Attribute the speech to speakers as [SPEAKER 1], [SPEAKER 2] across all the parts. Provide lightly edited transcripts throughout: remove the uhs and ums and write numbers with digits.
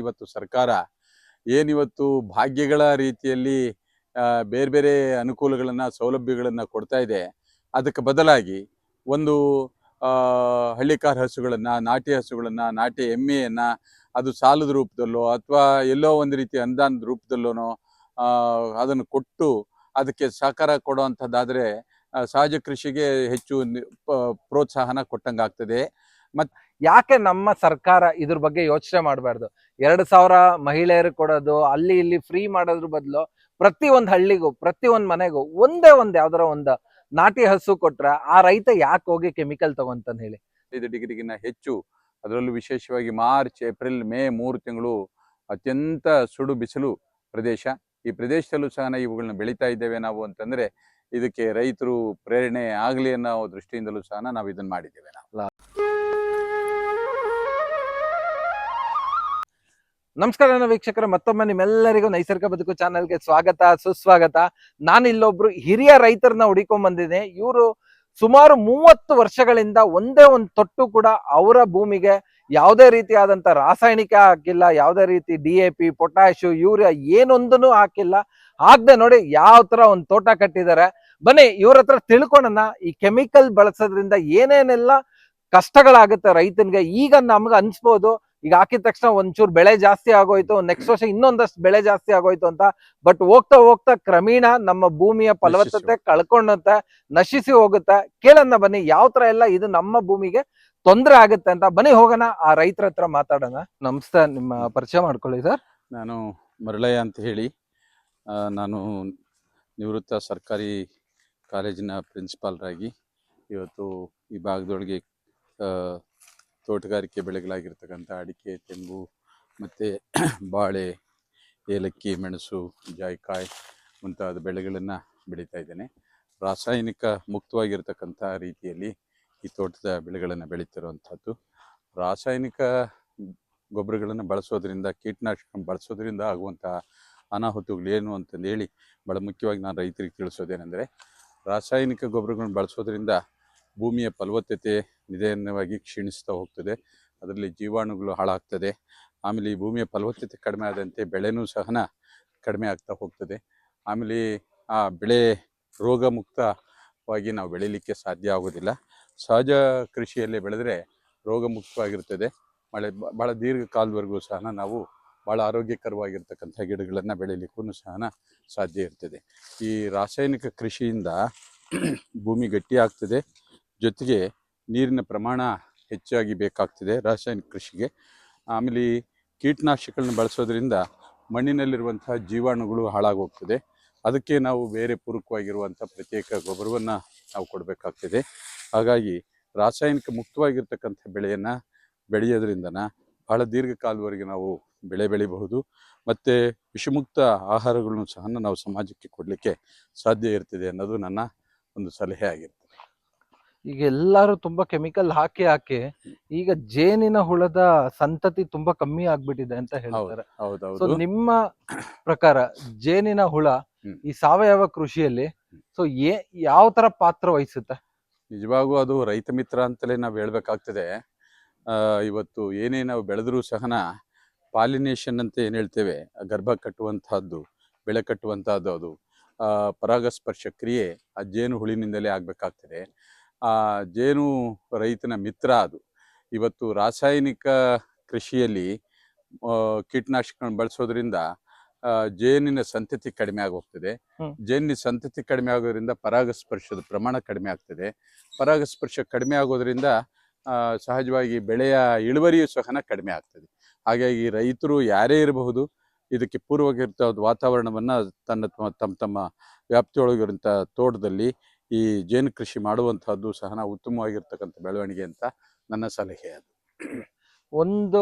[SPEAKER 1] ಇವತ್ತು ಸರ್ಕಾರ ಏನಿವತ್ತು ಭಾಗ್ಯಗಳ ರೀತಿಯಲ್ಲಿ ಬೇರೆ ಬೇರೆ ಅನುಕೂಲಗಳನ್ನ ಸೌಲಭ್ಯಗಳನ್ನ ಕೊಡ್ತಾ ಇದೆ. ಅದಕ್ಕೆ ಬದಲಾಗಿ ಒಂದು ಹಳ್ಳಿಕಾರ ಹಸುಗಳನ್ನ, ನಾಟಿ ಹಸುಗಳನ್ನ, ನಾಟಿ ಎಮ್ಮೆಯನ್ನ ಅದು ಸಾಲದ ರೂಪದಲ್ಲೋ ಅಥವಾ ಎಲ್ಲೋ ಒಂದು ರೀತಿ ಅನುದಾನದ ರೂಪದಲ್ಲೋ ಅದನ್ನು ಕೊಟ್ಟು ಅದಕ್ಕೆ ಸಹಕಾರ ಕೊಡುವಂಥದ್ದಾದರೆ ಸಹಜ ಕೃಷಿಗೆ ಹೆಚ್ಚು ಪ್ರೋತ್ಸಾಹನ ಕೊಟ್ಟಂಗಾಗ್ತದೆ.
[SPEAKER 2] ಮತ್ತೆ ಯಾಕೆ ನಮ್ಮ ಸರ್ಕಾರ ಇದ್ರ ಬಗ್ಗೆ ಯೋಚನೆ ಮಾಡಬಾರ್ದು? 2,000 ಮಹಿಳೆಯರು ಕೊಡೋದು, ಅಲ್ಲಿ ಇಲ್ಲಿ ಫ್ರೀ ಮಾಡೋದ್ರ ಬದಲು ಪ್ರತಿ ಒಂದು ಹಳ್ಳಿಗೂ, ಪ್ರತಿ ಒಂದು ಮನೆಗೂ ಒಂದೇ ಒಂದು ಯಾವ್ದಾರ ಒಂದು ನಾಟಿ ಹಸು ಕೊಟ್ರೆ ಆ ರೈತ ಯಾಕೆ ಹೋಗಿ ಕೆಮಿಕಲ್ ತಗೊಂತಾನೆ ಹೇಳಿ?
[SPEAKER 1] 5 ಡಿಗ್ರಿಗಿನ್ನ ಹೆಚ್ಚು, ಅದರಲ್ಲೂ ವಿಶೇಷವಾಗಿ ಮಾರ್ಚ್, ಏಪ್ರಿಲ್, ಮೇ 3 ತಿಂಗಳು ಅತ್ಯಂತ ಸುಡು ಬಿಸಿಲು ಪ್ರದೇಶ. ಈ ಪ್ರದೇಶದಲ್ಲೂ ಸಹ ಇವುಗಳನ್ನ ಬೆಳೀತಾ ಇದ್ದೇವೆ ನಾವು ಅಂತಂದ್ರೆ ಇದಕ್ಕೆ ರೈತರು ಪ್ರೇರಣೆ ಆಗಲಿ ಅನ್ನೋ ದೃಷ್ಟಿಯಿಂದಲೂ ಸಹ ನಾವು ಇದನ್ನ ಮಾಡಿದ್ದೇವೆ.
[SPEAKER 2] ನಮಸ್ಕಾರ ವೀಕ್ಷಕರ, ಮತ್ತೊಮ್ಮೆ ನಿಮ್ಮೆಲ್ಲರಿಗೂ ನೈಸರ್ಗಿಕ ಬದುಕು ಚಾನೆಲ್ಗೆ ಸ್ವಾಗತ, ಸುಸ್ವಾಗತ. ನಾನು ಇಲ್ಲೊಬ್ರು ಹಿರಿಯ ರೈತರನ್ನ ಹುಡುಕೊಂಡ್ ಬಂದಿದ್ದೀನಿ. ಇವರು ಸುಮಾರು 30 ವರ್ಷಗಳಿಂದ ಒಂದೇ ಒಂದು ತೊಟ್ಟು ಕೂಡ ಅವರ ಭೂಮಿಗೆ ಯಾವುದೇ ರೀತಿಯಾದಂತ ರಾಸಾಯನಿಕ ಹಾಕಿಲ್ಲ, ಯಾವುದೇ ರೀತಿ DAP, ಪೊಟ್ಯಾಶು, ಯೂರಿಯಾ ಏನೊಂದನ್ನು ಹಾಕಿಲ್ಲ. ಹಾಕ್ದೆ ನೋಡಿ ಯಾವ ತರ ಒಂದು ತೋಟ ಕಟ್ಟಿದ್ದಾರೆ. ಬನ್ನಿ ಇವ್ರ ಹತ್ರ ತಿಳ್ಕೊಳ್ಳೋಣ, ಈ ಕೆಮಿಕಲ್ ಬಳಸೋದ್ರಿಂದ ಏನೇನೆಲ್ಲ ಕಷ್ಟಗಳಾಗುತ್ತೆ ರೈತನಿಗೆ. ಈಗ ನಮ್ಗೆ ಅನ್ಸ್ಬೋದು ಈಗ ಹಾಕಿದ ತಕ್ಷಣ ಒಂಚೂರು ಬೆಳೆ ಜಾಸ್ತಿ ಆಗೋಯ್ತು, ನೆಕ್ಸ್ಟ್ ವರ್ಷ ಇನ್ನೊಂದಷ್ಟು ಬೆಳೆ ಜಾಸ್ತಿ ಆಗೋಯ್ತು ಅಂತ. ಬಟ್ ಹೋಗ್ತಾ ಹೋಗ್ತಾ ಕ್ರಮೇಣ ನಮ್ಮ ಭೂಮಿಯ ಫಲವತ್ತತೆ ಕಳ್ಕೊಂಡಂತೆ ನಶಿಸಿ ಹೋಗುತ್ತೆ. ಕೇಳೋಣ ಬನ್ನಿ ಯಾವ ತರ ಎಲ್ಲ ಇದು ನಮ್ಮ ಭೂಮಿಗೆ ತೊಂದರೆ ಆಗುತ್ತೆ ಅಂತ. ಬನ್ನಿ ಹೋಗೋಣ, ಆ ರೈತರ ಹತ್ರ ಮಾತಾಡೋಣ. ನಮಸ್ತೆ, ನಿಮ್ಮ ಪರಿಚಯ ಮಾಡ್ಕೊಳ್ಳಿ ಸರ್.
[SPEAKER 1] ನಾನು ಮರಳಯ್ಯ ಅಂತ ಹೇಳಿ, ನಾನು ನಿವೃತ್ತ ಸರ್ಕಾರಿ ಕಾಲೇಜಿನ ಪ್ರಿನ್ಸಿಪಾಲ್ರಾಗಿ ಇವತ್ತು ಈ ಭಾಗದೊಳಗೆ ತೋಟಗಾರಿಕೆ ಬೆಳೆಗಳಾಗಿರ್ತಕ್ಕಂಥ ಅಡಿಕೆ, ತೆಂಗು ಮತ್ತು ಬಾಳೆ, ಏಲಕ್ಕಿ, ಮೆಣಸು, ಜಾಯಿಕಾಯಿ ಮುಂತಾದ ಬೆಳೆಗಳನ್ನು ಬೆಳೀತಾ ಇದ್ದೇನೆ. ರಾಸಾಯನಿಕ ಮುಕ್ತವಾಗಿರ್ತಕ್ಕಂಥ ರೀತಿಯಲ್ಲಿ ಈ ತೋಟದ ಬೆಳೆಗಳನ್ನು ಬೆಳೀತಿರುವಂಥದ್ದು. ರಾಸಾಯನಿಕ ಗೊಬ್ಬರಗಳನ್ನು ಬಳಸೋದ್ರಿಂದ, ಕೀಟನಾಶಕ ಬಳಸೋದ್ರಿಂದ ಆಗುವಂಥ ಅನಾಹುತಗಳೇನು ಅಂತಂದೇಳಿ ಭಾಳ ಮುಖ್ಯವಾಗಿ ನಾನು ರೈತರಿಗೆ ತಿಳಿಸೋದೇನೆಂದರೆ, ರಾಸಾಯನಿಕ ಗೊಬ್ಬರಗಳನ್ನು ಬಳಸೋದ್ರಿಂದ ಭೂಮಿಯ ಫಲವತ್ತತೆ ನಿಧಾನವಾಗಿ ಕ್ಷೀಣಿಸ್ತಾ ಹೋಗ್ತದೆ, ಅದರಲ್ಲಿ ಜೀವಾಣುಗಳು ಹಾಳಾಗ್ತದೆ. ಆಮೇಲೆ ಈ ಭೂಮಿಯ ಫಲವತ್ತತೆ ಕಡಿಮೆ ಆದಂತೆ ಬೆಳೆನೂ ಸಹ ಕಡಿಮೆ ಆಗ್ತಾ ಹೋಗ್ತದೆ. ಆಮೇಲೆ ಆ ಬೆಳೆ ರೋಗ ಮುಕ್ತವಾಗಿ ನಾವು ಬೆಳೀಲಿಕ್ಕೆ ಸಾಧ್ಯ ಆಗೋದಿಲ್ಲ. ಸಹಜ ಕೃಷಿಯಲ್ಲಿ ಬೆಳೆದ್ರೆ ರೋಗ ಮುಕ್ತವಾಗಿರ್ತದೆ. ಭಾಳ ದೀರ್ಘಕಾಲದವರೆಗೂ ಸಹ ನಾವು ಭಾಳ ಆರೋಗ್ಯಕರವಾಗಿರ್ತಕ್ಕಂಥ ಗಿಡಗಳನ್ನು ಬೆಳೀಲಿಕ್ಕೂ ಸಹ ಸಾಧ್ಯ ಇರ್ತದೆ. ಈ ರಾಸಾಯನಿಕ ಕೃಷಿಯಿಂದ ಭೂಮಿ ಗಟ್ಟಿ ಆಗ್ತದೆ, ಜೊತೆಗೆ ನೀರಿನ ಪ್ರಮಾಣ ಹೆಚ್ಚಾಗಿ ಬೇಕಾಗ್ತದೆ ರಾಸಾಯನಿಕ ಕೃಷಿಗೆ. ಆಮೇಲೆ ಕೀಟನಾಶಕಗಳನ್ನ ಬಳಸೋದ್ರಿಂದ ಮಣ್ಣಿನಲ್ಲಿರುವಂತಹ ಜೀವಾಣುಗಳು ಹಾಳಾಗೋಗ್ತದೆ. ಅದಕ್ಕೆ ನಾವು ಬೇರೆ ಪೂರಕವಾಗಿರುವಂಥ ಪ್ರತ್ಯೇಕ ಗೊಬ್ಬರವನ್ನು ನಾವು ಕೊಡಬೇಕಾಗ್ತದೆ. ಹಾಗಾಗಿ ರಾಸಾಯನಿಕ ಮುಕ್ತವಾಗಿರ್ತಕ್ಕಂಥ ಬೆಳೆಯನ್ನು ಬೆಳೆಯೋದ್ರಿಂದ ಬಹಳ ದೀರ್ಘಕಾಲದವರೆಗೆ ನಾವು ಬೆಳೆ ಬೆಳಿಬಹುದು. ಮತ್ತು ವಿಷಮುಕ್ತ ಆಹಾರಗಳನ್ನು ಸಹ ನಾವು ಸಮಾಜಕ್ಕೆ ಕೊಡಲಿಕ್ಕೆ ಸಾಧ್ಯ ಇರ್ತದೆ ಅನ್ನೋದು ನನ್ನ ಒಂದು ಸಲಹೆ ಆಗಿರ್ತದೆ.
[SPEAKER 2] ಈಗ ಎಲ್ಲರೂ ತುಂಬಾ ಕೆಮಿಕಲ್ ಹಾಕಿ ಈಗ ಜೇನಿನ ಹುಳದ ಸಂತತಿ ತುಂಬಾ ಕಮ್ಮಿ ಆಗ್ಬಿಟ್ಟಿದೆ ಅಂತ ಹೇಳ್ತಾರೆ. ಸೊ ನಿಮ್ಮ ಪ್ರಕಾರ ಜೇನಿನ ಹುಳ ಈ ಸಾವಯವ ಕೃಷಿಯಲ್ಲಿ ಸೊ ಯಾವ ತರ ಪಾತ್ರ ವಹಿಸುತ್ತೆ?
[SPEAKER 1] ನಿಜವಾಗೂ ಅದು ರೈತ ಮಿತ್ರ ಅಂತಲೇ ನಾವು ಹೇಳ್ಬೇಕಾಗ್ತದೆ. ಇವತ್ತು ಏನೇ ನಾವು ಬೆಳೆದ್ರೂ ಸಹ ಪಾಲಿನೇಷನ್ ಅಂತ ಏನು ಹೇಳ್ತೇವೆ, ಗರ್ಭ ಕಟ್ಟುವಂತಹದ್ದು, ಬೆಳೆ ಕಟ್ಟುವಂತಹದ್ದು, ಅದು ಪರಾಗಸ್ಪರ್ಶ ಕ್ರಿಯೆ ಆ ಜೇನು ಹುಳಿನಿಂದಲೇ ಆಗಬೇಕಾಗ್ತದೆ. ಆ ಜೇನು ರೈತನ ಮಿತ್ರ ಅದು. ಇವತ್ತು ರಾಸಾಯನಿಕ ಕೃಷಿಯಲ್ಲಿ ಕೀಟನಾಶಕಗಳನ್ನು ಬಳಸೋದ್ರಿಂದ ಜೇನಿನ ಸಂತತಿ ಕಡಿಮೆ ಆಗೋಗ್ತದೆ. ಜೇನಿನ ಸಂತತಿ ಕಡಿಮೆ ಆಗೋದ್ರಿಂದ ಪರಾಗಸ್ಪರ್ಶದ ಪ್ರಮಾಣ ಕಡಿಮೆ ಆಗ್ತದೆ. ಪರಾಗಸ್ಪರ್ಶ ಕಡಿಮೆ ಆಗೋದ್ರಿಂದ ಸಹಜವಾಗಿ ಬೆಳೆಯ ಇಳುವರಿಯೂ ಸಹ ಕಡಿಮೆ ಆಗ್ತದೆ. ಹಾಗಾಗಿ ರೈತರು ಯಾರೇ ಇರಬಹುದು, ಇದಕ್ಕೆ ಪೂರ್ವವಾಗಿರ್ತ ವಾತಾವರಣವನ್ನು ತಮ್ಮ ವ್ಯಾಪ್ತಿಯೊಳಗಿರುವಂಥ ತೋಟದಲ್ಲಿ ಈ ಜೇನು ಕೃಷಿ ಮಾಡುವಂತಹದ್ದು ಸಹ ಉತ್ತಮವಾಗಿರ್ತಕ್ಕಂಥ ಬೆಳವಣಿಗೆ ಅಂತ ನನ್ನ ಸಲಹೆ. ಅದು
[SPEAKER 2] 1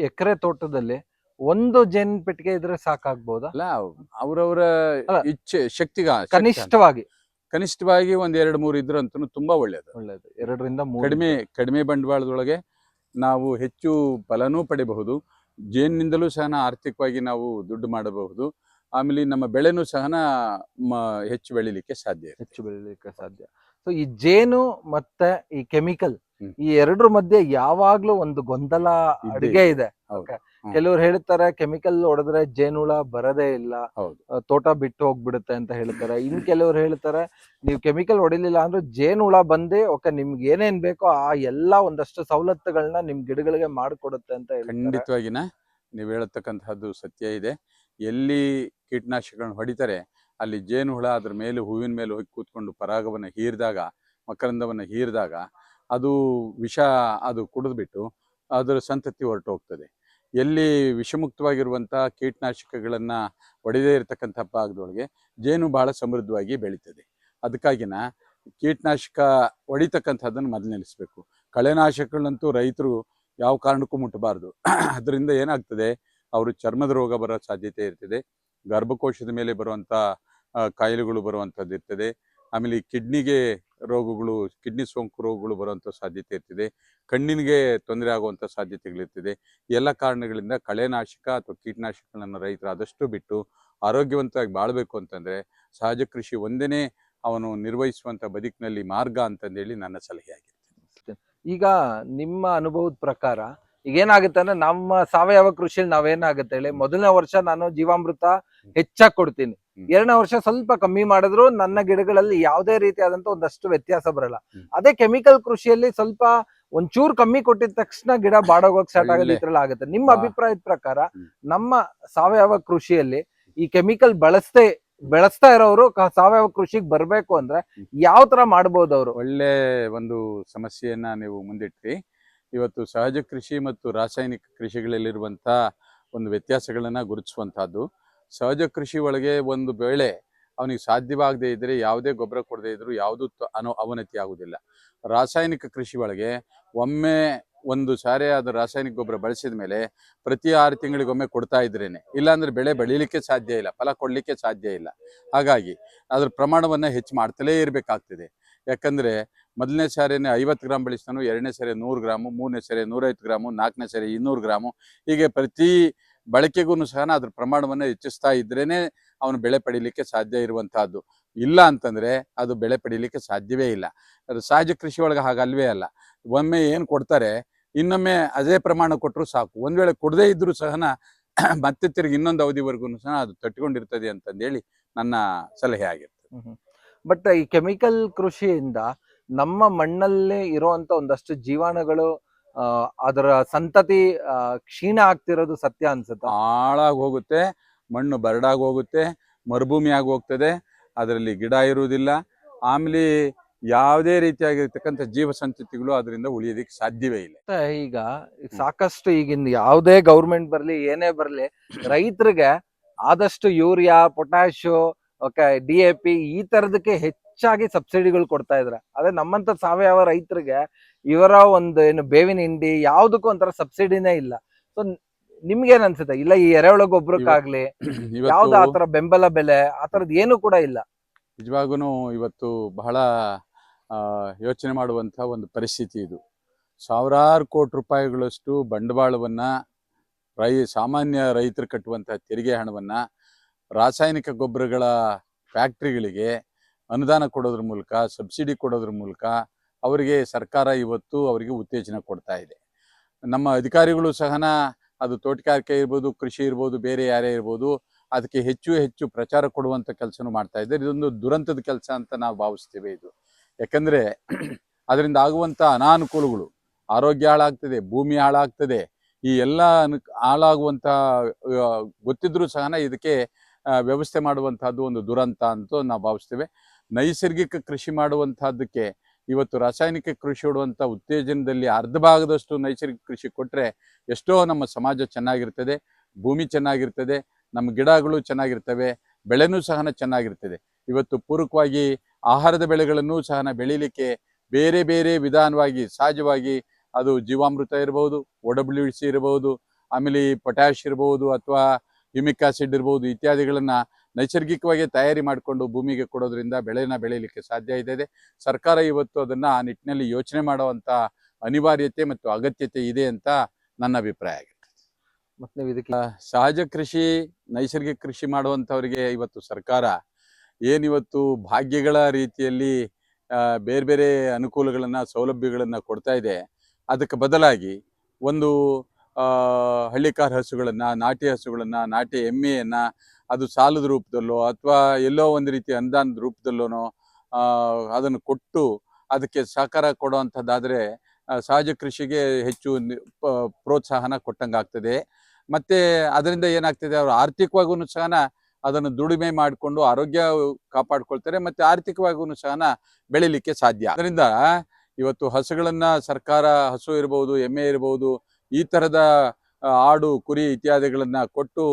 [SPEAKER 2] ಎಕರೆ ತೋಟದಲ್ಲಿ 1 ಜೇನು ಪೆಟ್ಟಿಗೆ ಇದ್ರೆ ಸಾಕಾಗ್ಬೋದಾ?
[SPEAKER 1] ಅಲ್ಲ, ಅವರವರ ಇಚ್ಛೆ, ಶಕ್ತಿಗ
[SPEAKER 2] ಕನಿಷ್ಠವಾಗಿ
[SPEAKER 1] 1 2 3 ಇದ್ರಂತೂ ತುಂಬಾ ಒಳ್ಳೇದು.
[SPEAKER 2] 2 ರಿಂದ 3
[SPEAKER 1] ಕಡಿಮೆ ಬಂಡವಾಳದೊಳಗೆ ನಾವು ಹೆಚ್ಚು ಫಲನೂ ಪಡಿಬಹುದು. ಜೇನಿನಿಂದಲೂ ಸಹ ಆರ್ಥಿಕವಾಗಿ ನಾವು ದುಡ್ಡು ಮಾಡಬಹುದು. ಆಮೇಲೆ ನಮ್ಮ ಬೆಳೆನೂ ಸಹ ಹೆಚ್ಚು ಬೆಳಿಲಿಕ್ಕೆ ಸಾಧ್ಯ.
[SPEAKER 2] ಸೊ ಈ ಜೇನು ಮತ್ತೆ ಈ ಕೆಮಿಕಲ್ ಈ ಎರಡರ ಮಧ್ಯೆ ಯಾವಾಗ್ಲೂ ಒಂದು ಗೊಂದಲ ಅಡಿಗೆ ಇದೆ.
[SPEAKER 1] ಹ್ಮ್.
[SPEAKER 2] ಕೆಲವ್ರು ಹೇಳ್ತಾರೆ ಕೆಮಿಕಲ್ ಹೊಡೆದ್ರೆ ಜೇನುಹುಳ ಬರದೇ ಇಲ್ಲ,
[SPEAKER 1] ಹೌದು.
[SPEAKER 2] ತೋಟ ಬಿಟ್ಟು ಹೋಗ್ಬಿಡುತ್ತೆ ಅಂತ ಹೇಳ್ತಾರೆ. ಇನ್ ಕೆಲವ್ರು ಹೇಳ್ತಾರೆ ನೀವು ಕೆಮಿಕಲ್ ಹೊಡಿಲಿಲ್ಲ ಅಂದ್ರೆ ಜೇನುಹುಳ ಬಂದು ಓಕೆ ನಿಮ್ಗೆ ಏನೇನ್ ಬೇಕೋ ಆ ಎಲ್ಲಾ ಒಂದಷ್ಟು ಸವಲತ್ತುಗಳನ್ನ ನಿಮ್ ಗಿಡಗಳಿಗೆ ಮಾಡ್ಕೊಡುತ್ತೆ ಅಂತ ಹೇಳ್ತಾರೆ.
[SPEAKER 1] ಖಂಡಿತವಾಗಿನ ನೀವು ಹೇಳತಕ್ಕಂತಹದ್ದು ಸತ್ಯ ಇದೆ. ಎಲ್ಲಿ ಕೀಟನಾಶಕಗಳನ್ನ ಹೊಡಿತಾರೆ ಅಲ್ಲಿ ಜೇನುಹುಳ ಅದ್ರ ಮೇಲೆ ಹೂವಿನ ಮೇಲೆ ಹೋಗಿ ಕೂತ್ಕೊಂಡು ಪರಾಗವನ್ನು ಹೀರಿದಾಗ, ಮಕರಂದವನ್ನು ಹೀರಿದಾಗ ಅದು ವಿಷ ಅದು ಕುಡಿದ್ಬಿಟ್ಟು ಅದರ ಸಂತತಿ ಹೊರಟು ಹೋಗ್ತದೆ. ಎಲ್ಲಿ ವಿಷಮುಕ್ತವಾಗಿರುವಂಥ ಕೀಟನಾಶಕಗಳನ್ನು ಹೊಡೆದೇ ಇರತಕ್ಕಂಥ ಭಾಗದೊಳಗೆ ಜೇನು ಭಾಳ ಸಮೃದ್ಧವಾಗಿ ಬೆಳೀತದೆ. ಅದಕ್ಕಾಗಿನ ಕೀಟನಾಶಕ ಹೊಡಿತಕ್ಕಂಥದ್ದನ್ನು ಮೊದಲು ನಿಲ್ಲಿಸಬೇಕು. ಕಳೆನಾಶಕಗಳಂತೂ ರೈತರು ಯಾವ ಕಾರಣಕ್ಕೂ ಮುಟ್ಟಬಾರ್ದು. ಅದರಿಂದ ಏನಾಗ್ತದೆ, ಅವರು ಚರ್ಮದ ರೋಗ ಬರೋ ಸಾಧ್ಯತೆ ಇರ್ತದೆ, ಗರ್ಭಕೋಶದ ಮೇಲೆ ಬರುವಂಥ ಕಾಯಿಲೆಗಳು ಬರುವಂಥದ್ದು ಇರ್ತದೆ, ಆಮೇಲೆ ಈ ಕಿಡ್ನಿಗೆ ರೋಗಗಳು, ಕಿಡ್ನಿ ಸೋಂಕು ರೋಗಗಳು ಬರುವಂಥ ಸಾಧ್ಯತೆ ಇರ್ತದೆ, ಕಣ್ಣಿನಿಗೆ ತೊಂದರೆ ಆಗುವಂಥ ಸಾಧ್ಯತೆಗಳಿರ್ತದೆ. ಎಲ್ಲ ಕಾರಣಗಳಿಂದ ಕಳೆನಾಶಕ ಅಥವಾ ಕೀಟನಾಶಕಗಳನ್ನು ರೈತರು ಆದಷ್ಟು ಬಿಟ್ಟು ಆರೋಗ್ಯವಂತವಾಗಿ ಬಾಳಬೇಕು ಅಂತಂದರೆ ಸಹಜ ಕೃಷಿ ಒಂದೇ ಅವನು ನಿರ್ವಹಿಸುವಂಥ ಬದುಕಿನಲ್ಲಿ ಮಾರ್ಗ ಅಂತಂದೇಳಿ ನನ್ನ ಸಲಹೆ ಆಗಿರ್ತದೆ.
[SPEAKER 2] ಈಗ ನಿಮ್ಮ ಅನುಭವದ ಪ್ರಕಾರ ಈಗ ಏನಾಗುತ್ತೆ ಅಂದ್ರೆ ನಮ್ಮ ಸಾವಯವ ಕೃಷಿಯಲ್ಲಿ ನಾವೇನಾಗುತ್ತೆ ಹೇಳಿ, ಮೊದಲನೇ ವರ್ಷ ನಾನು ಜೀವಾಮೃತ ಹೆಚ್ಚಾಗಿ ಕೊಡ್ತೀನಿ, ಎರಡನೇ ವರ್ಷ ಸ್ವಲ್ಪ ಕಮ್ಮಿ ಮಾಡಿದ್ರು ನನ್ನ ಗಿಡಗಳಲ್ಲಿ ಯಾವುದೇ ರೀತಿಯಾದಂತ ಒಂದಷ್ಟು ವ್ಯತ್ಯಾಸ ಬರಲ್ಲ. ಅದೇ ಕೆಮಿಕಲ್ ಕೃಷಿಯಲ್ಲಿ ಸ್ವಲ್ಪ ಒಂಚೂರು ಕಮ್ಮಿ ಕೊಟ್ಟಿದ ತಕ್ಷಣ ಗಿಡ ಬಾಡೋಗೋಕ್ ಸ್ಟಾರ್ಟ್ ಆಗೋದು ಈ ತರ ಆಗುತ್ತೆ. ನಿಮ್ಮ ಅಭಿಪ್ರಾಯದ ಪ್ರಕಾರ ನಮ್ಮ ಸಾವಯವ ಕೃಷಿಯಲ್ಲಿ ಈ ಕೆಮಿಕಲ್ ಬೆಳೆಸ್ತಾ ಇರೋರು ಸಾವಯವ ಕೃಷಿಗೆ ಬರ್ಬೇಕು ಅಂದ್ರೆ ಯಾವ ತರ ಮಾಡ್ಬೋದು ಅವರು?
[SPEAKER 1] ಒಳ್ಳೆ ಒಂದು ಸಮಸ್ಯೆಯನ್ನ ನೀವು ಮುಂದಿಟ್ರಿ. ಇವತ್ತು ಸಹಜ ಕೃಷಿ ಮತ್ತು ರಾಸಾಯನಿಕ ಕೃಷಿಗಳಲ್ಲಿರುವಂಥ ಒಂದು ವ್ಯತ್ಯಾಸಗಳನ್ನು ಗುರುತಿಸುವಂಥದ್ದು. ಸಹಜ ಕೃಷಿ ಒಳಗೆ ಒಂದು ವೇಳೆ ಅವನಿಗೆ ಸಾಧ್ಯವಾಗದೇ ಇದ್ದರೆ ಯಾವುದೇ ಗೊಬ್ಬರ ಕೊಡದೇ ಇದ್ದರೂ ಯಾವುದೂ ಅವನತಿ ಆಗುವುದಿಲ್ಲ. ರಾಸಾಯನಿಕ ಕೃಷಿ ಒಳಗೆ ಒಮ್ಮೆ ಒಂದು ಸಾರಿ ಅದು ರಾಸಾಯನಿಕ ಗೊಬ್ಬರ ಬಳಸಿದ ಮೇಲೆ ಪ್ರತಿ 6 ತಿಂಗಳಿಗೊಮ್ಮೆ ಕೊಡ್ತಾ ಇದ್ರೇನೆ, ಇಲ್ಲಾಂದ್ರೆ ಬೆಳೆ ಬೆಳೀಲಿಕ್ಕೆ ಸಾಧ್ಯ ಇಲ್ಲ, ಫಲ ಕೊಡಲಿಕ್ಕೆ ಸಾಧ್ಯ ಇಲ್ಲ. ಹಾಗಾಗಿ ಅದ್ರ ಪ್ರಮಾಣವನ್ನು ಹೆಚ್ಚು ಮಾಡ್ತಲೇ ಇರಬೇಕಾಗ್ತದೆ. ಯಾಕಂದರೆ ಮೊದಲನೇ ಸಾರಿನೇ 50 ಗ್ರಾಮ್ ಬೆಳೆಸ್ತಾನು, ಎರಡನೇ ಸಾರಿ 100 ಗ್ರಾಮು, ಮೂರನೇ ಸಾರಿ 150 ಗ್ರಾಮು, ನಾಲ್ಕನೇ ಸಾರಿ 200 ಗ್ರಾಮು, ಹೀಗೆ ಪ್ರತಿ ಬಳಕೆಗೂ ಸಹ ಅದ್ರ ಪ್ರಮಾಣವನ್ನು ಹೆಚ್ಚಿಸ್ತಾ ಇದ್ರೇನೆ ಅವನು ಬೆಳೆ ಪಡೀಲಿಕ್ಕೆ ಸಾಧ್ಯ ಇರುವಂತಹದ್ದು. ಇಲ್ಲ ಅಂತಂದ್ರೆ ಅದು ಬೆಳೆ ಪಡೀಲಿಕ್ಕೆ ಸಾಧ್ಯವೇ ಇಲ್ಲ. ಅದು ಸಹಜ ಕೃಷಿ ಒಳಗೆ ಹಾಗಲ್ವೇ ಅಲ್ಲ. ಒಮ್ಮೆ ಏನು ಕೊಡ್ತಾರೆ ಇನ್ನೊಮ್ಮೆ ಅದೇ ಪ್ರಮಾಣ ಕೊಟ್ಟರು ಸಾಕು. ಒಂದ್ ವೇಳೆ ಕೊಡದೇ ಇದ್ರೂ ಸಹನ ಮತ್ತೆ ತಿರುಗಿ ಇನ್ನೊಂದು ಅವಧಿವರೆಗೂ ಸಹ ಅದು ತಟ್ಕೊಂಡಿರ್ತದೆ ಅಂತಂದೇಳಿ ನನ್ನ ಸಲಹೆ ಆಗಿರ್ತದೆ.
[SPEAKER 2] ಬಟ್ ಈ ಕೆಮಿಕಲ್ ಕೃಷಿಯಿಂದ ನಮ್ಮ ಮಣ್ಣಲ್ಲೇ ಇರುವಂತ ಒಂದಷ್ಟು ಜೀವಾಣುಗಳು ಅದರ ಸಂತತಿ ಕ್ಷೀಣ ಆಗ್ತಿರೋದು ಸತ್ಯ ಅನ್ಸುತ್ತೆ.
[SPEAKER 1] ಹಾಳಾಗಿ ಹೋಗುತ್ತೆ, ಮಣ್ಣು ಬರಡಾಗಿ ಹೋಗುತ್ತೆ, ಮರುಭೂಮಿ ಆಗಿ ಹೋಗ್ತದೆ, ಅದರಲ್ಲಿ ಗಿಡ ಇರುವುದಿಲ್ಲ, ಆಮೇಲೆ ಯಾವುದೇ ರೀತಿಯಾಗಿರ್ತಕ್ಕಂಥ ಜೀವ ಸಂತತಿಗಳು ಅದರಿಂದ ಉಳಿಯೋದಕ್ಕೆ ಸಾಧ್ಯವೇ ಇಲ್ಲ.
[SPEAKER 2] ಈಗ ಸಾಕಷ್ಟು ಈಗಿನ ಯಾವುದೇ ಗೌರ್ಮೆಂಟ್ ಬರ್ಲಿ ಏನೇ ಬರ್ಲಿ ರೈತರಿಗೆ ಆದಷ್ಟು ಯೂರಿಯಾ, ಪೊಟ್ಯಾಶು, ಓಕೆ DAP ಈ ತರದಕ್ಕೆ ಹೆಚ್ಚಾಗಿ ಸಬ್ಸಿಡಿಗಳು ಕೊಡ್ತಾ ಇದ್ರೆ, ಅದೇ ನಮ್ಮಂತ ಸಾವಯವ ರೈತರಿಗೆ ಇವರ ಒಂದು ಏನು ಬೇವಿನ ಹಿಂಡಿ ಯಾವುದಕ್ಕೂ ಒಂಥರ ಸಬ್ಸಿಡಿನೇ ಇಲ್ಲ. ಸೊ ನಿಮ್ಗೇನ್ ಅನ್ಸುತ್ತೆ? ಇಲ್ಲ ಈ ಎರೆಹುಳ ಗೊಬ್ಬರಕ್ಕಾಗ್ಲಿ ಯಾವ್ದು ಆತರ ಬೆಂಬಲ ಬೆಲೆ ಆತರದ್ ಏನು ಕೂಡ ಇಲ್ಲ.
[SPEAKER 1] ನಿಜವಾಗೂ ಇವತ್ತು ಬಹಳ ಯೋಚನೆ ಮಾಡುವಂಥ ಒಂದು ಪರಿಸ್ಥಿತಿ ಇದು. ಸಾವಿರಾರು ಕೋಟಿ ರೂಪಾಯಿಗಳಷ್ಟು ಬಂಡವಾಳವನ್ನು ಸಾಮಾನ್ಯ ರೈತರು ಕಟ್ಟುವಂಥ ತೆರಿಗೆ ಹಣವನ್ನು ರಾಸಾಯನಿಕ ಗೊಬ್ಬರಗಳ ಫ್ಯಾಕ್ಟ್ರಿಗಳಿಗೆ ಅನುದಾನ ಕೊಡೋದ್ರ ಮೂಲಕ, ಸಬ್ಸಿಡಿ ಕೊಡೋದ್ರ ಮೂಲಕ ಅವರಿಗೆ ಸರ್ಕಾರ ಇವತ್ತು ಅವರಿಗೆ ಉತ್ತೇಜನ ಕೊಡ್ತಾ ಇದೆ. ನಮ್ಮ ಅಧಿಕಾರಿಗಳು ಸಹನ ಅದು ತೋಟಗಾರಿಕೆ ಇರ್ಬೋದು, ಕೃಷಿ ಇರ್ಬೋದು, ಬೇರೆ ಯಾರೇ ಇರ್ಬೋದು, ಅದಕ್ಕೆ ಹೆಚ್ಚು ಹೆಚ್ಚು ಪ್ರಚಾರ ಕೊಡುವಂಥ ಕೆಲಸನೂ ಮಾಡ್ತಾ ಇದ್ದಾರೆ. ಇದೊಂದು ದುರಂತದ ಕೆಲಸ ಅಂತ ನಾವು ಭಾವಿಸ್ತೇವೆ ಇದು. ಯಾಕಂದರೆ ಅದರಿಂದ ಆಗುವಂಥ ಅನಾನುಕೂಲಗಳು, ಆರೋಗ್ಯ ಹಾಳಾಗ್ತದೆ, ಭೂಮಿ ಹಾಳಾಗ್ತದೆ, ಈ ಎಲ್ಲ ಹಾಳಾಗುವಂಥ ಗೊತ್ತಿದ್ರೂ ಸಹನ ಇದಕ್ಕೆ ವ್ಯವಸ್ಥೆ ಮಾಡುವಂಥದ್ದು ಒಂದು ದುರಂತ ಅಂತ ನಾವು ಭಾವಿಸ್ತೇವೆ. ನೈಸರ್ಗಿಕ ಕೃಷಿ ಮಾಡುವಂಥದ್ದಕ್ಕೆ ಇವತ್ತು ರಾಸಾಯನಿಕ ಕೃಷಿ ಹೊಡುವಂಥ ಉತ್ತೇಜನದಲ್ಲಿ ಅರ್ಧ ಭಾಗದಷ್ಟು ನೈಸರ್ಗಿಕ ಕೃಷಿ ಕೊಟ್ಟರೆ ಎಷ್ಟೋ ನಮ್ಮ ಸಮಾಜ ಚೆನ್ನಾಗಿರ್ತದೆ, ಭೂಮಿ ಚೆನ್ನಾಗಿರ್ತದೆ, ನಮ್ಮ ಗಿಡಗಳು ಚೆನ್ನಾಗಿರ್ತವೆ, ಬೆಳೆನೂ ಸಹನ ಚೆನ್ನಾಗಿರ್ತದೆ. ಇವತ್ತು ಪೂರಕವಾಗಿ ಆಹಾರದ ಬೆಳೆಗಳನ್ನು ಸಹನ ಬೆಳೀಲಿಕ್ಕೆ ಬೇರೆ ಬೇರೆ ವಿಧಾನವಾಗಿ ಸಹಜವಾಗಿ ಅದು ಜೀವಾಮೃತ ಇರ್ಬೋದು, OWC ಇರ್ಬೋದು, ಆಮೇಲೆ ಪೊಟ್ಯಾಶ್ ಇರ್ಬೋದು, ಅಥವಾ ಹ್ಯೂಮಿಕ್ ಆಸಿಡ್ ಇರ್ಬೋದು, ಇತ್ಯಾದಿಗಳನ್ನು ನೈಸರ್ಗಿಕವಾಗಿ ತಯಾರಿ ಮಾಡಿಕೊಂಡು ಭೂಮಿಗೆ ಕೊಡೋದ್ರಿಂದ ಬೆಳೆನ ಬೆಳೀಲಿಕ್ಕೆ ಸಾಧ್ಯ ಇದೆ. ಸರ್ಕಾರ ಇವತ್ತು ಅದನ್ನು ಆ ನಿಟ್ಟಿನಲ್ಲಿ ಯೋಚನೆ ಮಾಡುವಂಥ ಅನಿವಾರ್ಯತೆ ಮತ್ತು ಅಗತ್ಯತೆ ಇದೆ ಅಂತ ನನ್ನ ಅಭಿಪ್ರಾಯ ಆಗಿದೆ.
[SPEAKER 2] ಮತ್ತೆ ನೀವು ಇದಕ್ಕೆ
[SPEAKER 1] ಸಹಜ ಕೃಷಿ, ನೈಸರ್ಗಿಕ ಕೃಷಿ ಮಾಡುವಂಥವರಿಗೆ ಇವತ್ತು ಸರ್ಕಾರ ಏನಿವತ್ತು ಭಾಗ್ಯಗಳ ರೀತಿಯಲ್ಲಿ ಬೇರೆ ಬೇರೆ ಅನುಕೂಲಗಳನ್ನು, ಸೌಲಭ್ಯಗಳನ್ನು ಕೊಡ್ತಾ ಇದೆ, ಅದಕ್ಕೆ ಬದಲಾಗಿ ಒಂದು ಹಳ್ಳಿಕಾರ ಹಸುಗಳನ್ನು, ನಾಟಿ ಹಸುಗಳನ್ನು, ನಾಟಿ ಎಮ್ಮೆಯನ್ನು ಅದು ಸಾಲದ ರೂಪದಲ್ಲೋ ಅಥವಾ ಎಲ್ಲೋ ಒಂದು ರೀತಿ ಅನುದಾನದ ರೂಪದಲ್ಲೋ ಅದನ್ನು ಕೊಟ್ಟು ಅದಕ್ಕೆ ಸಹಕಾರ ಕೊಡುವಂಥದ್ದಾದರೆ ಸಹಜ ಕೃಷಿಗೆ ಹೆಚ್ಚು ಪ್ರೋತ್ಸಾಹನ ಕೊಟ್ಟಂಗಾಗ್ತದೆ. ಮತ್ತು ಅದರಿಂದ ಏನಾಗ್ತದೆ, ಅವರು ಆರ್ಥಿಕವಾಗೂ ಸಹ ಅದನ್ನು ದುಡಿಮೆ ಮಾಡಿಕೊಂಡು ಆರೋಗ್ಯ ಕಾಪಾಡ್ಕೊಳ್ತಾರೆ ಮತ್ತು ಆರ್ಥಿಕವಾಗೂ ಸಹ ಬೆಳಿಲಿಕ್ಕೆ ಸಾಧ್ಯ. ಅದರಿಂದ ಇವತ್ತು ಹಸುಗಳನ್ನು ಸರ್ಕಾರ, ಹಸು ಇರ್ಬೋದು, ಎಮ್ಮೆ ಇರ್ಬೋದು, ಈ ಥರದ ಆಡು, ಕುರಿ ಇತ್ಯಾದಿಗಳನ್ನು ಕೊಟ್ಟು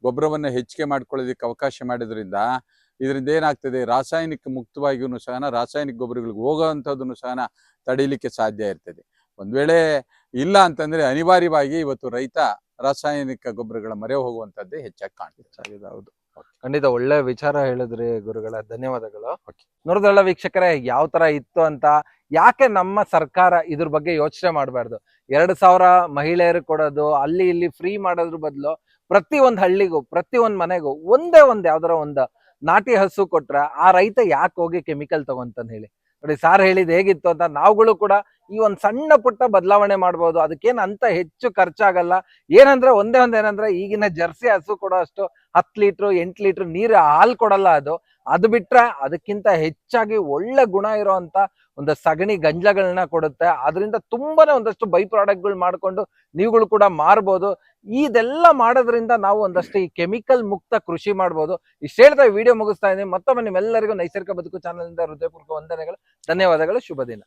[SPEAKER 1] ಗೊಬ್ಬರವನ್ನು ಹೆಚ್ಚಿಗೆ ಮಾಡ್ಕೊಳ್ಳೋದಕ್ಕೆ ಅವಕಾಶ ಮಾಡಿದ್ರಿಂದ ಇದರಿಂದ ಏನಾಗ್ತದೆ, ರಾಸಾಯನಿಕ ಮುಕ್ತವಾಗಿಯೂ ಸಹ ರಾಸಾಯನಿಕ ಗೊಬ್ಬರಗಳಿಗೆ ಹೋಗೋವಂಥದ್ದನ್ನು ಸಹ ತಡೀಲಿಕ್ಕೆ ಸಾಧ್ಯ ಇರ್ತದೆ. ಒಂದು ವೇಳೆ ಇಲ್ಲ ಅಂತಂದರೆ ಅನಿವಾರ್ಯವಾಗಿ ಇವತ್ತು ರೈತ ರಾಸಾಯನಿಕ ಗೊಬ್ಬರಗಳ ಮೊರೆ ಹೋಗುವಂಥದ್ದೇ ಹೆಚ್ಚಾಗಿ ಕಾಣ್ತದೆ.
[SPEAKER 2] ಹೌದು, ಖಂಡಿತ ಒಳ್ಳೆ ವಿಚಾರ ಹೇಳಿದ್ರಿ ಗುರುಗಳ, ಧನ್ಯವಾದಗಳು. ನೋಡಿದ್ರಲ್ಲ ವೀಕ್ಷಕರೇ, ಯಾವ ತರ ಇತ್ತು ಅಂತ. ಯಾಕೆ ನಮ್ಮ ಸರ್ಕಾರ ಇದ್ರ ಬಗ್ಗೆ ಯೋಚನೆ ಮಾಡಬಾರ್ದು? 2,000 ಮಹಿಳೆಯರು ಕೊಡೋದು, ಅಲ್ಲಿ ಇಲ್ಲಿ ಫ್ರೀ ಮಾಡೋದ್ರ ಬದಲು ಪ್ರತಿ ಒಂದ್ ಹಳ್ಳಿಗೂ, ಪ್ರತಿ ಒಂದ್ ಮನೆಗೂ ಒಂದೇ ಯಾವ್ದಾರ ಒಂದು ನಾಟಿ ಹಸು ಕೊಟ್ರೆ ಆ ರೈತ ಯಾಕೆ ಹೋಗಿ ಕೆಮಿಕಲ್ ತಗೊಂತಾನೆ ಹೇಳಿ? ನೋಡಿ ಸಾರ್ ಹೇಳಿದ್ ಹೇಗಿತ್ತು ಅಂತ. ನಾವುಗಳು ಕೂಡ ಈ ಒಂದ್ ಸಣ್ಣ ಪುಟ್ಟ ಬದಲಾವಣೆ ಮಾಡ್ಬೋದು. ಅದಕ್ಕೇನ್ ಅಂತ ಹೆಚ್ಚು ಖರ್ಚಾಗಲ್ಲ. ಏನಂದ್ರೆ ಒಂದೇ ಏನಂದ್ರೆ, ಈಗಿನ ಜರ್ಸಿ ಹಸು ಕೊಡೋ ಅಷ್ಟು 10 ಲೀಟ್ರು 8 ಲೀಟ್ರ್ ನೀರು ಹಾಲು ಕೊಡಲ್ಲ. ಅದು ಬಿಟ್ರೆ ಅದಕ್ಕಿಂತ ಹೆಚ್ಚಾಗಿ ಒಳ್ಳೆ ಗುಣ ಇರೋಂತ ಒಂದು ಸಗಣಿ ಗಂಜಲಗಳನ್ನ ಕೊಡುತ್ತೆ. ಅದರಿಂದ ತುಂಬಾನೇ ಒಂದಷ್ಟು ಬೈ ಪ್ರಾಡಕ್ಟ್ಗಳು ಮಾಡ್ಕೊಂಡು ನೀವುಗಳು ಕೂಡ ಮಾರ್ಬೋದು. ಇದೆಲ್ಲ ಮಾಡೋದ್ರಿಂದ ನಾವು ಒಂದಷ್ಟು ಈ ಕೆಮಿಕಲ್ ಮುಕ್ತ ಕೃಷಿ ಮಾಡ್ಬೋದು. ಇಷ್ಟ ಹೇಳ್ತಾ ವಿಡಿಯೋ ಮುಗಿಸ್ತಾ ಇದ್ದೀನಿ. ಮತ್ತೊಮ್ಮೆ ನಿಮ್ಮೆಲ್ಲರಿಗೂ ನೈಸರ್ಗಿಕ ಬದುಕು ಚಾನಲ್ ಇಂದ ಹೃದಯಪೂರ್ವಕ ವಂದನೆಗಳು, ಧನ್ಯವಾದಗಳು, ಶುಭ ದಿನ.